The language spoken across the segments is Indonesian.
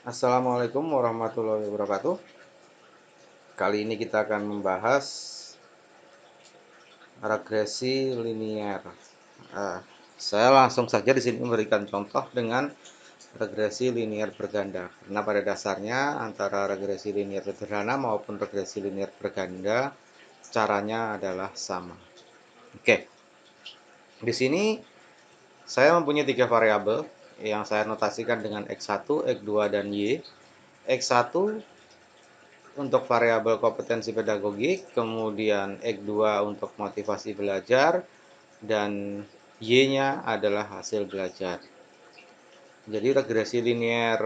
Assalamualaikum warahmatullahi wabarakatuh. Kali ini kita akan membahas regresi linier. Eh, saya langsung saja di sini memberikan contoh dengan regresi linier berganda. Karena pada dasarnya antara regresi linier sederhana maupun regresi linier berganda caranya adalah sama. Oke, di sini saya mempunyai tiga variabel yang saya notasikan dengan X1, X2, dan Y. X1 untuk variabel kompetensi pedagogik, kemudian X2 untuk motivasi belajar, dan Y-nya adalah hasil belajar. Jadi regresi linier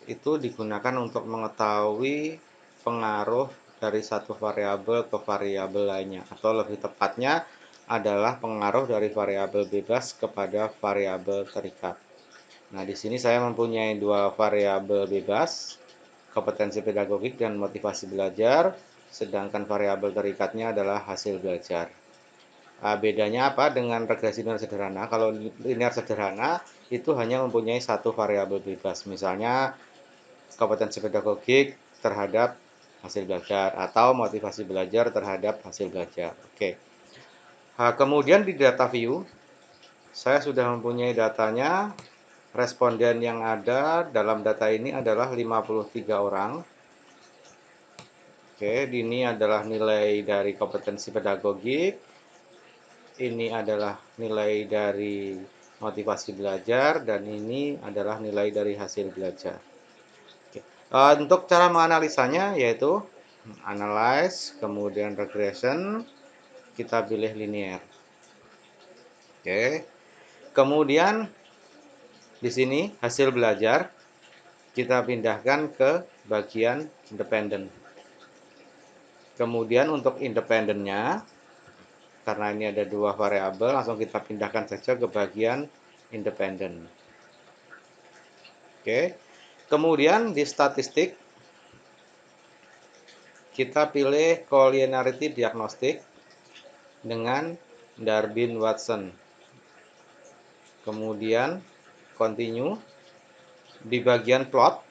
itu digunakan untuk mengetahui pengaruh dari satu variabel ke variabel lainnya, atau lebih tepatnya adalah pengaruh dari variabel bebas kepada variabel terikat. Nah, di sini saya mempunyai dua variabel bebas, kompetensi pedagogik dan motivasi belajar, sedangkan variabel terikatnya adalah hasil belajar. Bedanya apa dengan regresi linear sederhana? Kalau linear sederhana itu hanya mempunyai satu variabel bebas, misalnya kompetensi pedagogik terhadap hasil belajar atau motivasi belajar terhadap hasil belajar. Oke. Kemudian di data view, saya sudah mempunyai datanya. Responden yang ada dalam data ini adalah 53 orang. Oke, ini adalah nilai dari kompetensi pedagogik. Ini adalah nilai dari motivasi belajar dan ini adalah nilai dari hasil belajar. Oke. Untuk cara menganalisanya yaitu analyze, kemudian regression, kita pilih linear. Oke. Kemudian di sini hasil belajar kita pindahkan ke bagian independen. Kemudian untuk independennya, karena ini ada dua variabel, langsung kita pindahkan saja ke bagian independen. Oke. Kemudian di statistik kita pilih collinearity diagnostic dengan Darwin-Watson. Kemudian continue. Di bagian plot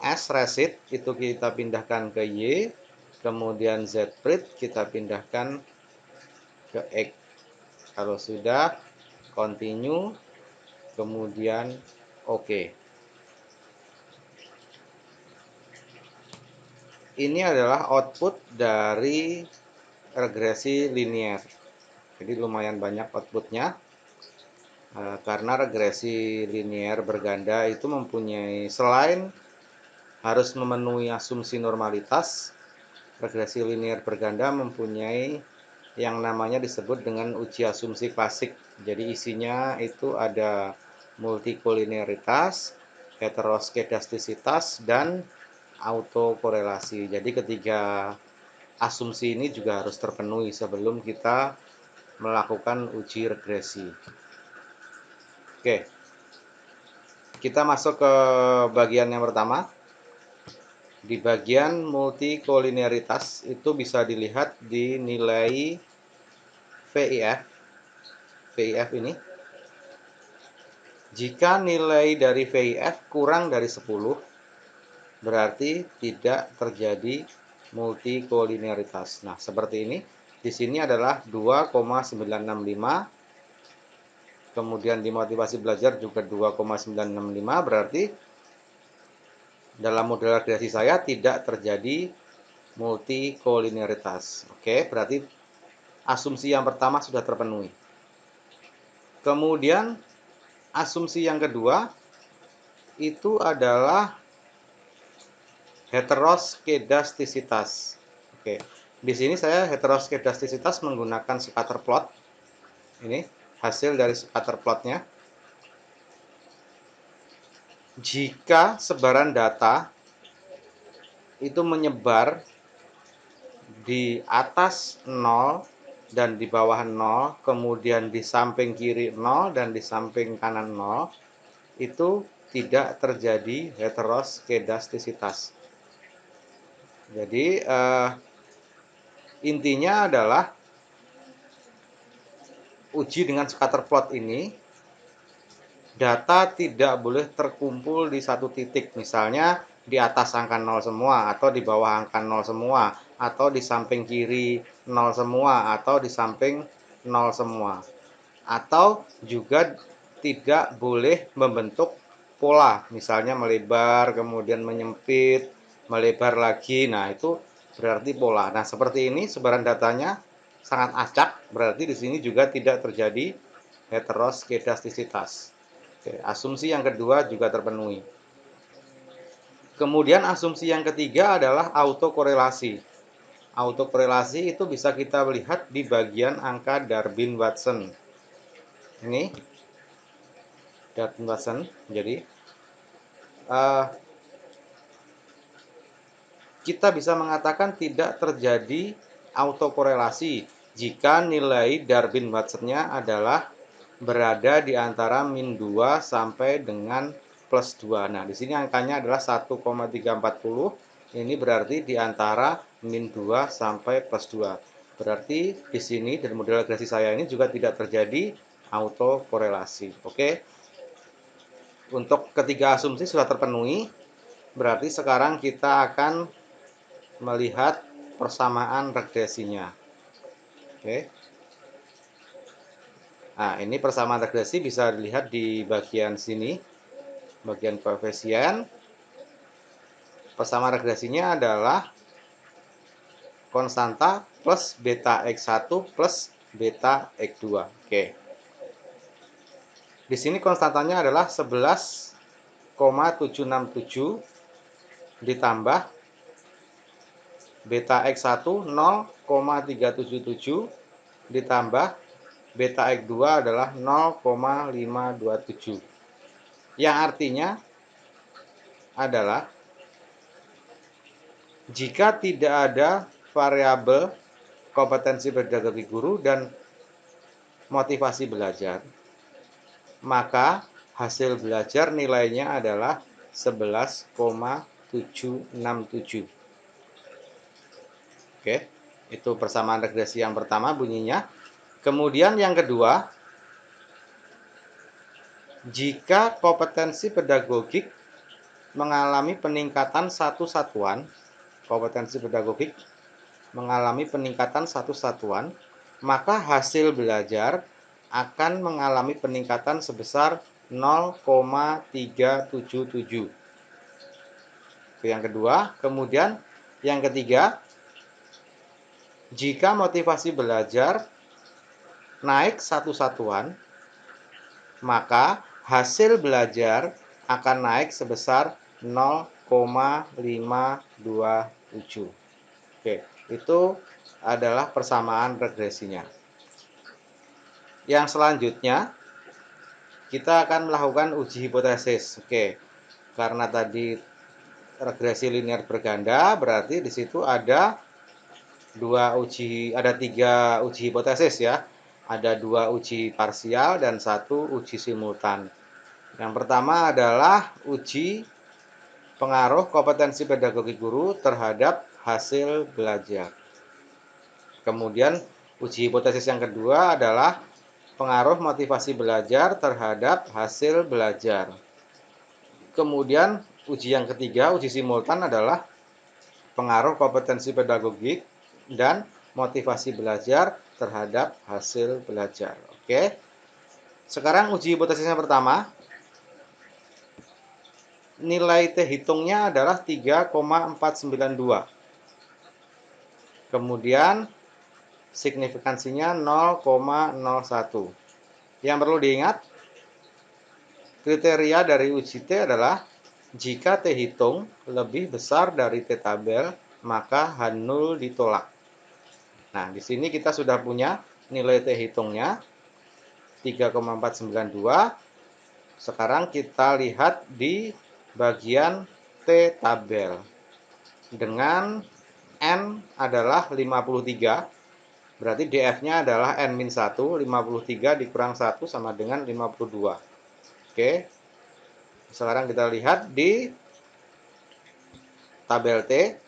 S recit itu kita pindahkan ke Y, kemudian Z prit kita pindahkan ke X. Kalau sudah, continue, kemudian OK. Ini adalah output dari regresi linier. Jadi lumayan banyak outputnya. Karena regresi linier berganda itu mempunyai, selain harus memenuhi asumsi normalitas, regresi linier berganda mempunyai yang namanya disebut dengan uji asumsi klasik. Jadi isinya itu ada multikolinearitas, heteroskedastisitas, dan autokorelasi. Jadi ketiga asumsi ini juga harus terpenuhi sebelum kita melakukan uji regresi. Oke, kita masuk ke bagian yang pertama. Di bagian multikolinearitas itu bisa dilihat di nilai VIF. VIF ini. Jika nilai dari VIF kurang dari 10, berarti tidak terjadi multikolinearitas. Nah, seperti ini. Di sini adalah 2,965. Kemudian di motivasi belajar juga 2,965, berarti dalam model regresi saya tidak terjadi multikolinearitas. Oke, berarti asumsi yang pertama sudah terpenuhi. Kemudian asumsi yang kedua itu adalah heteroskedastisitas. Oke, di sini saya heteroskedastisitas menggunakan scatter plot. Ini hasil dari scatter plotnya. Jika sebaran data itu menyebar di atas 0 dan di bawah 0, kemudian di samping kiri 0 dan di samping kanan 0, itu tidak terjadi heteroskedastisitas. Jadi intinya adalah uji dengan scatter plot ini data tidak boleh terkumpul di satu titik, misalnya di atas angka 0 semua, atau di bawah angka 0 semua, atau di samping kiri 0 semua, atau di samping 0 semua. Atau juga tidak boleh membentuk pola, misalnya melebar, kemudian menyempit, melebar lagi, nah itu berarti pola. Nah seperti ini sebaran datanya sangat acak, berarti di sini juga tidak terjadi heteroskedastisitas. Oke, asumsi yang kedua juga terpenuhi. Kemudian asumsi yang ketiga adalah autokorelasi. Autokorelasi itu bisa kita lihat di bagian angka Darwin-Watson. Ini Darwin-Watson. Jadi kita bisa mengatakan tidak terjadi autokorelasi jika nilai Darwin-Watson-nya adalah berada di antara min 2 sampai dengan plus 2. Nah, di sini angkanya adalah 1,340. Ini berarti di antara min 2 sampai plus 2. Berarti di sini dari model regresi saya ini juga tidak terjadi autokorelasi. Oke. Untuk ketiga asumsi sudah terpenuhi. Berarti sekarang kita akan melihat persamaan regresinya. Oke. Nah, ini persamaan regresi bisa dilihat di bagian sini, bagian koefisien. Persamaan regresinya adalah konstanta plus beta x1 plus beta x2. Oke. Di sini konstantanya adalah 11,767 ditambah beta x1 0,377 ditambah beta x2 adalah 0,527. Yang artinya adalah jika tidak ada variabel kompetensi pedagogi guru dan motivasi belajar, maka hasil belajar nilainya adalah 11,767. Oke, itu persamaan regresi yang pertama bunyinya. Kemudian yang kedua, jika kompetensi pedagogik mengalami peningkatan satu satuan, kompetensi pedagogik mengalami peningkatan satu satuan, maka hasil belajar akan mengalami peningkatan sebesar 0,377. Itu yang kedua. Kemudian yang ketiga, jika motivasi belajar naik satu satuan, maka hasil belajar akan naik sebesar 0,527. Oke, itu adalah persamaan regresinya. Yang selanjutnya, kita akan melakukan uji hipotesis. Oke, karena tadi regresi linear berganda, berarti di situ ada tiga uji hipotesis ya. Ada 2 uji parsial dan 1 uji simultan. Yang pertama adalah uji pengaruh kompetensi pedagogi guru terhadap hasil belajar. Kemudian uji hipotesis yang kedua adalah pengaruh motivasi belajar terhadap hasil belajar. Kemudian uji yang ketiga, uji simultan adalah pengaruh kompetensi pedagogik dan motivasi belajar terhadap hasil belajar. Oke. Sekarang uji hipotesisnya pertama. Nilai T hitungnya adalah 3,492. Kemudian signifikansinya 0,01. Yang perlu diingat, kriteria dari uji T adalah jika T hitung lebih besar dari T tabel, maka H0 ditolak. Nah, di sini kita sudah punya nilai T hitungnya 3,492. Sekarang kita lihat di bagian T tabel. Dengan N adalah 53, berarti DF-nya adalah N-1, 53 dikurang 1 sama dengan 52. Oke, sekarang kita lihat di tabel T,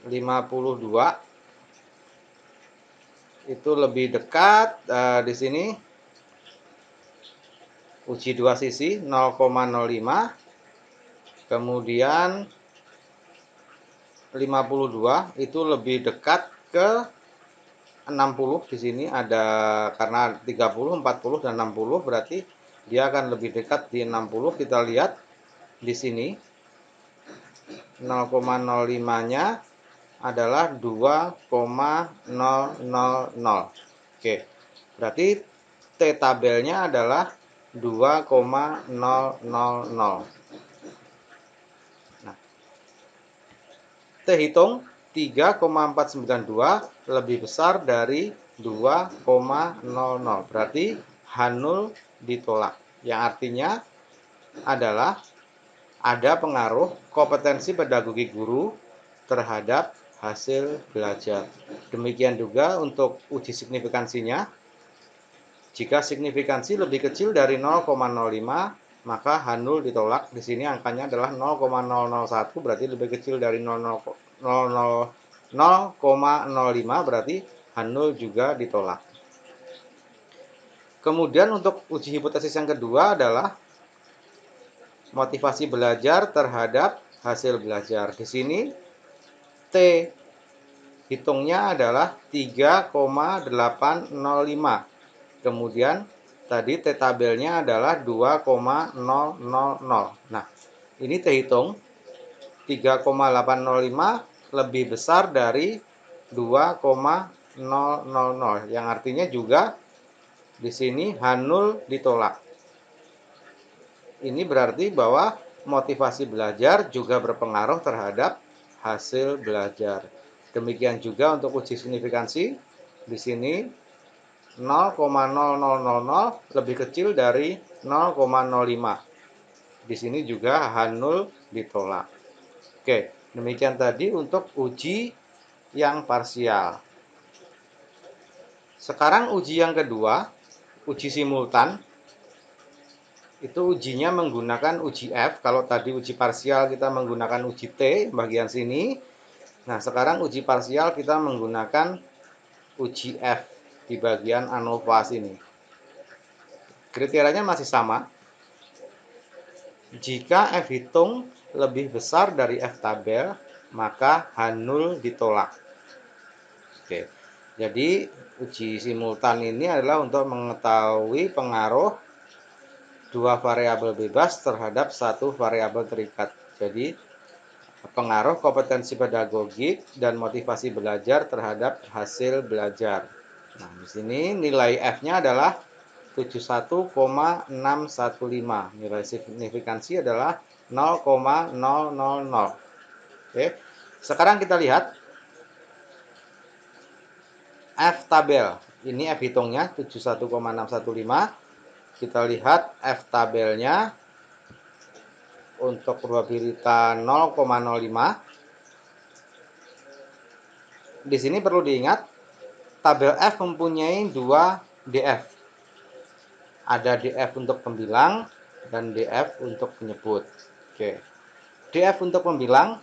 52 itu lebih dekat di sini uji dua sisi 0,05, kemudian 52 itu lebih dekat ke 60. Di sini ada, karena 30, 40 dan 60 berarti dia akan lebih dekat di 60. Kita lihat di sini 0,05-nya adalah 2,000. Oke, berarti T tabelnya adalah 2,000. Nah, T hitung 3,492 lebih besar dari 2,00. Berarti H0 ditolak. Yang artinya adalah ada pengaruh kompetensi pedagogi guru terhadap hasil belajar. Demikian juga untuk uji signifikansinya. Jika signifikansi lebih kecil dari 0,05, maka H0 ditolak. Di sini angkanya adalah 0,001, berarti lebih kecil dari 0,05, berarti H0 juga ditolak. Kemudian untuk uji hipotesis yang kedua adalah motivasi belajar terhadap hasil belajar. Di sini T hitungnya adalah 3,805. Kemudian tadi T tabelnya adalah 2,000. Nah, ini T hitung 3,805 lebih besar dari 2,000, yang artinya juga di sini H0 ditolak. Ini berarti bahwa motivasi belajar juga berpengaruh terhadap hasil belajar. Demikian juga untuk uji signifikansi. Di sini 0,0000 lebih kecil dari 0,05. Di sini juga H0 ditolak. Oke, demikian tadi untuk uji yang parsial. Sekarang uji yang kedua, uji simultan. Itu ujinya menggunakan uji F. Kalau tadi uji parsial kita menggunakan uji T bagian sini. Nah, sekarang uji parsial kita menggunakan uji F di bagian ANOVA sini. Kriterianya masih sama. Jika F hitung lebih besar dari F tabel, maka H0 ditolak. Oke. Jadi uji simultan ini adalah untuk mengetahui pengaruh dua variabel bebas terhadap satu variabel terikat. Jadi pengaruh kompetensi pedagogik dan motivasi belajar terhadap hasil belajar. Nah, di sini nilai F-nya adalah 71,615. Nilai signifikansi adalah 0,000. Oke. Sekarang kita lihat F tabel. Ini F hitungnya 71,615. Kita lihat F tabelnya untuk probabilitas 0,05. Di sini perlu diingat, tabel F mempunyai dua DF. Ada DF untuk pembilang dan DF untuk penyebut. Oke. DF untuk pembilang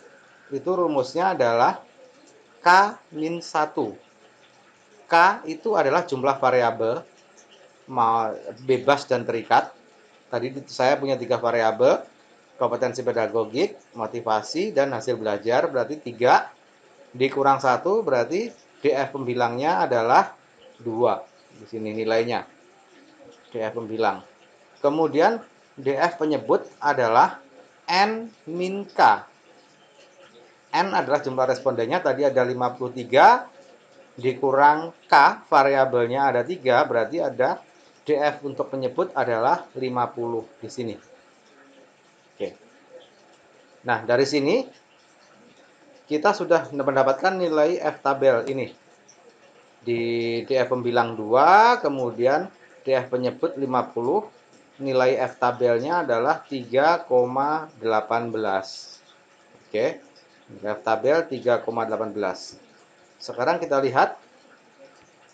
itu rumusnya adalah K-1. K itu adalah jumlah variabel bebas dan terikat. Tadi saya punya 3 variabel, kompetensi pedagogik, motivasi, dan hasil belajar. Berarti 3 dikurang 1, berarti DF pembilangnya adalah 2. Di sini nilainya DF pembilang. Kemudian DF penyebut adalah N-K. N adalah jumlah respondennya, tadi ada 53, dikurang K, variabelnya ada 3, berarti ada DF untuk penyebut adalah 50 di sini. Oke. Nah, dari sini kita sudah mendapatkan nilai F tabel ini. Di DF pembilang 2, kemudian DF penyebut 50, nilai F tabelnya adalah 3,18. Oke. F tabel 3,18. Sekarang kita lihat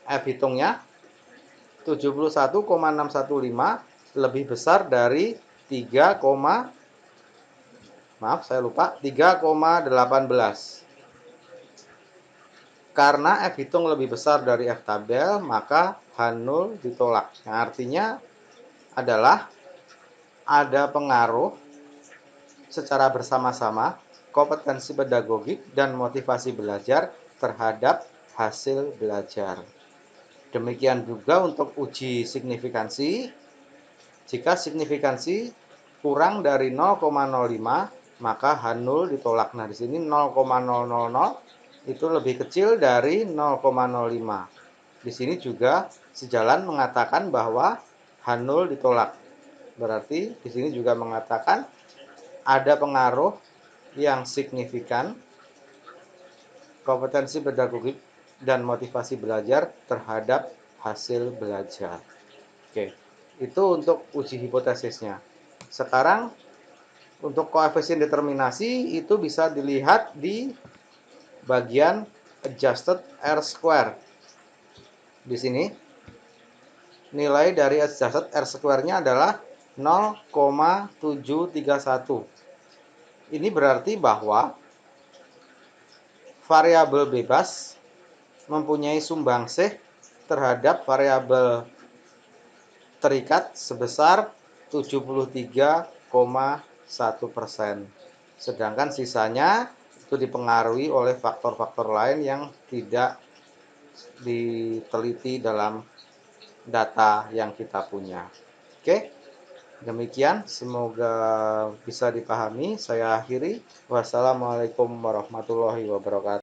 F hitungnya 71,615 lebih besar dari 3,18. Karena F hitung lebih besar dari F tabel, maka H0 ditolak. Yang artinya adalah ada pengaruh secara bersama-sama kompetensi pedagogik dan motivasi belajar terhadap hasil belajar. Demikian juga untuk uji signifikansi. Jika signifikansi kurang dari 0,05, maka H0 ditolak. Nah, di sini 0,000 itu lebih kecil dari 0,05. Di sini juga sejalan mengatakan bahwa H0 ditolak. Berarti di sini juga mengatakan ada pengaruh yang signifikan kompetensi pedagogik dan motivasi belajar terhadap hasil belajar. Oke, itu untuk uji hipotesisnya. Sekarang untuk koefisien determinasi itu bisa dilihat di bagian adjusted R-square. Di sini nilai dari adjusted R-square-nya adalah 0,731. Ini berarti bahwa variabel bebas mempunyai sumbangsih terhadap variabel terikat sebesar 73,1%. Sedangkan sisanya itu dipengaruhi oleh faktor-faktor lain yang tidak diteliti dalam data yang kita punya. Oke, demikian. Semoga bisa dipahami. Saya akhiri. Wassalamualaikum warahmatullahi wabarakatuh.